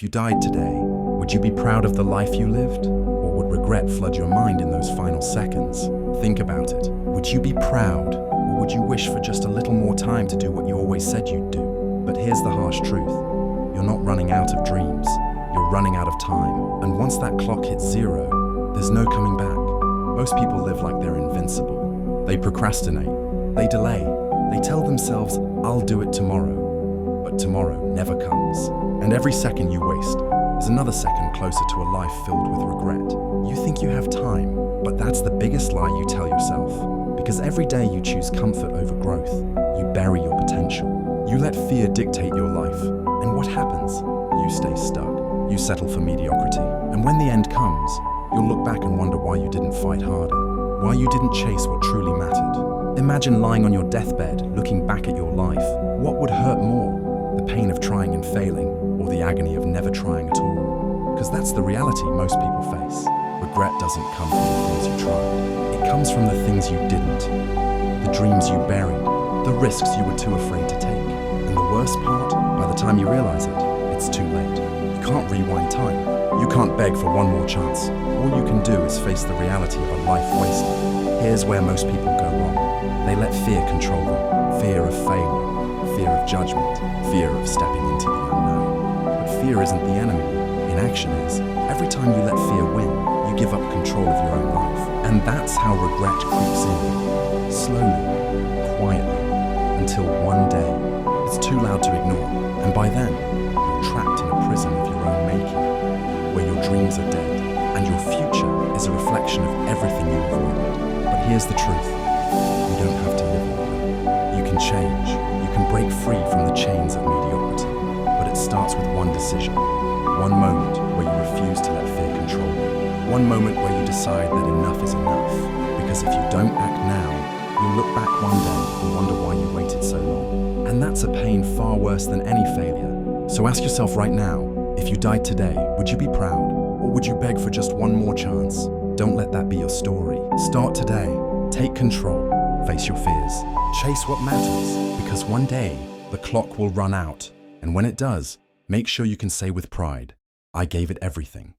If you died today, would you be proud of the life you lived? Or would regret flood your mind in those final seconds? Think about it. Would you be proud? Or would you wish for just a little more time to do what you always said you'd do? But here's the harsh truth. You're not running out of dreams. You're running out of time. And once that clock hits zero, there's no coming back. Most people live like they're invincible. They procrastinate. They delay. They tell themselves, I'll do it tomorrow. But tomorrow never comes. And every second you waste is another second closer to a life filled with regret. You think you have time, but that's the biggest lie you tell yourself. Because every day you choose comfort over growth, you bury your potential. You let fear dictate your life, and what happens? You stay stuck. You settle for mediocrity. And when the end comes, you'll look back and wonder why you didn't fight harder, why you didn't chase what truly mattered. Imagine lying on your deathbed, looking back at your life. What would hurt more? The pain of trying and failing, or the agony of never trying at all? Because that's the reality most people face. Regret doesn't come from the things you tried. It comes from the things you didn't, the dreams you buried, the risks you were too afraid to take. And the worst part, by the time you realize it, it's too late. You can't rewind time. You can't beg for one more chance. All you can do is face the reality of a life wasted. Here's where most people go wrong. They let fear control them. Fear of failure, fear of judgment, fear of stepping into the unknown. But fear isn't the enemy. Inaction is. Every time you let fear win, you give up control of your own life. And that's how regret creeps in. Slowly, quietly, until one day, it's too loud to ignore. And by then, you're trapped in a prison of your own making, where your dreams are dead, and your future is a reflection of everything you avoided. But here's the truth. You don't have to live like that. You can change. You can break free from the chains of mediocrity. But it starts with one decision. One moment where you refuse to let fear control you. One moment where you decide that enough is enough. Because if you don't act now, you'll look back one day and wonder why you waited so long. And that's a pain far worse than any failure. So ask yourself right now, if you died today, would you be proud? Or would you beg for just one more chance? Don't let that be your story. Start today. Take control. Face your fears. Chase what matters. Because one day, the clock will run out. And when it does, make sure you can say with pride, I gave it everything.